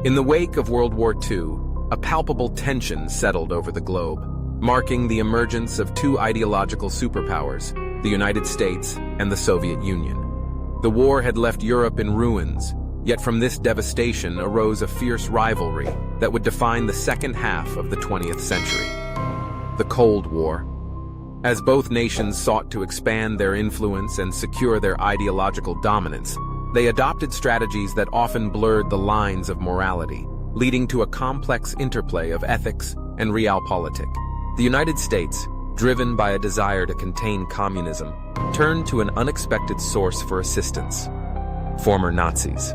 In the wake of World War II, a palpable tension settled over the globe, marking the emergence of two ideological superpowers, the United States and the Soviet Union. The war had left Europe in ruins, yet from this devastation arose a fierce rivalry that would define the second half of the 20th century. The Cold War. As both nations sought to expand their influence and secure their ideological dominance, they adopted strategies that often blurred the lines of morality, leading to a complex interplay of ethics and realpolitik. The United States, driven by a desire to contain communism, turned to an unexpected source for assistance: former Nazis.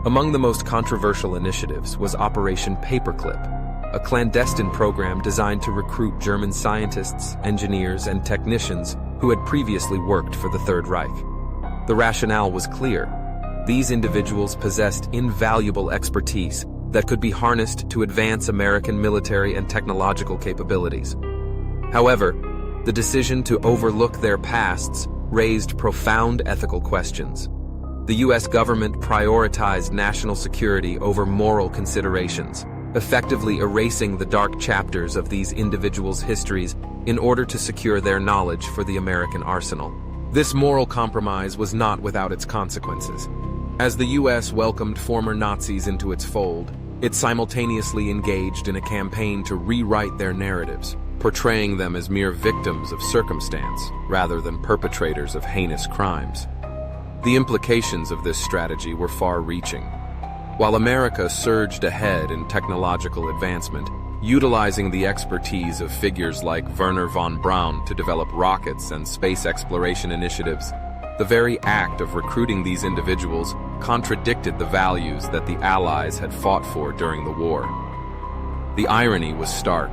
Among the most controversial initiatives was Operation Paperclip, a clandestine program designed to recruit German scientists, engineers, and technicians who had previously worked for the Third Reich. The rationale was clear. These individuals possessed invaluable expertise that could be harnessed to advance American military and technological capabilities. However, the decision to overlook their pasts raised profound ethical questions. The U.S. government prioritized national security over moral considerations, effectively erasing the dark chapters of these individuals' histories in order to secure their knowledge for the American arsenal. This moral compromise was not without its consequences. As the U.S. welcomed former Nazis into its fold, it simultaneously engaged in a campaign to rewrite their narratives, portraying them as mere victims of circumstance rather than perpetrators of heinous crimes. The implications of this strategy were far-reaching. While America surged ahead in technological advancement, utilizing the expertise of figures like Wernher von Braun to develop rockets and space exploration initiatives, the very act of recruiting these individuals contradicted the values that the Allies had fought for during the war. The irony was stark.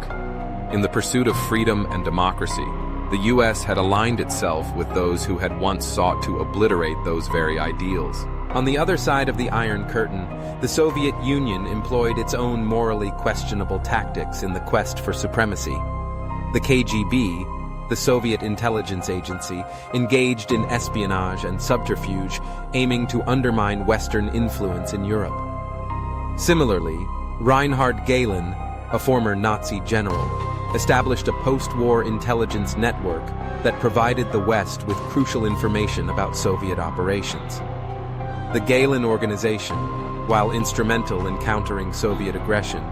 In the pursuit of freedom and democracy, the U.S. had aligned itself with those who had once sought to obliterate those very ideals. On the other side of the Iron Curtain, the Soviet Union employed its own morally questionable tactics in the quest for supremacy. The KGB, the Soviet intelligence agency, engaged in espionage and subterfuge, aiming to undermine Western influence in Europe. Similarly, Reinhard Gehlen, a former Nazi general, established a post-war intelligence network that provided the West with crucial information about Soviet operations. The Gehlen organization, while instrumental in countering Soviet aggression,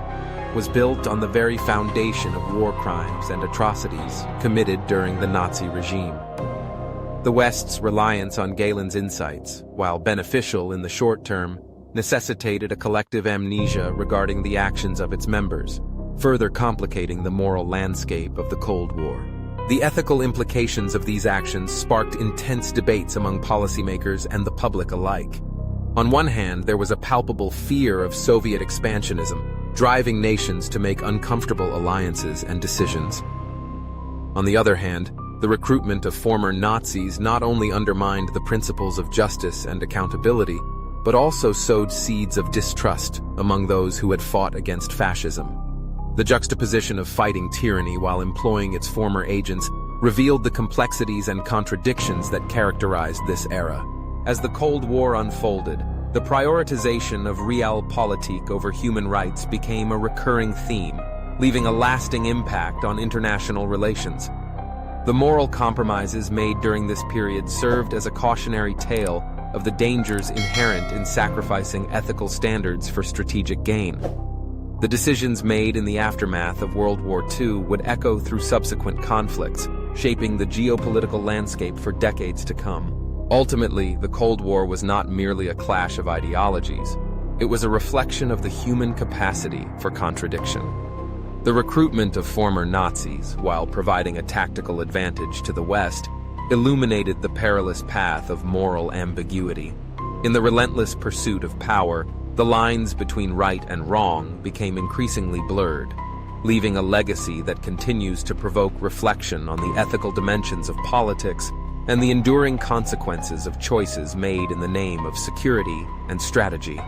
was built on the very foundation of war crimes and atrocities committed during the Nazi regime. The West's reliance on Gehlen's insights, while beneficial in the short term, necessitated a collective amnesia regarding the actions of its members, further complicating the moral landscape of the Cold War. The ethical implications of these actions sparked intense debates among policymakers and the public alike. On one hand, there was a palpable fear of Soviet expansionism, driving nations to make uncomfortable alliances and decisions. On the other hand, the recruitment of former Nazis not only undermined the principles of justice and accountability, but also sowed seeds of distrust among those who had fought against fascism. The juxtaposition of fighting tyranny while employing its former agents revealed the complexities and contradictions that characterized this era. As the Cold War unfolded, the prioritization of realpolitik over human rights became a recurring theme, leaving a lasting impact on international relations. The moral compromises made during this period served as a cautionary tale of the dangers inherent in sacrificing ethical standards for strategic gain. The decisions made in the aftermath of World War II would echo through subsequent conflicts, shaping the geopolitical landscape for decades to come. Ultimately, the Cold War was not merely a clash of ideologies. It was a reflection of the human capacity for contradiction. The recruitment of former Nazis, while providing a tactical advantage to the West, illuminated the perilous path of moral ambiguity. In the relentless pursuit of power, the lines between right and wrong became increasingly blurred, leaving a legacy that continues to provoke reflection on the ethical dimensions of politics and the enduring consequences of choices made in the name of security and strategy.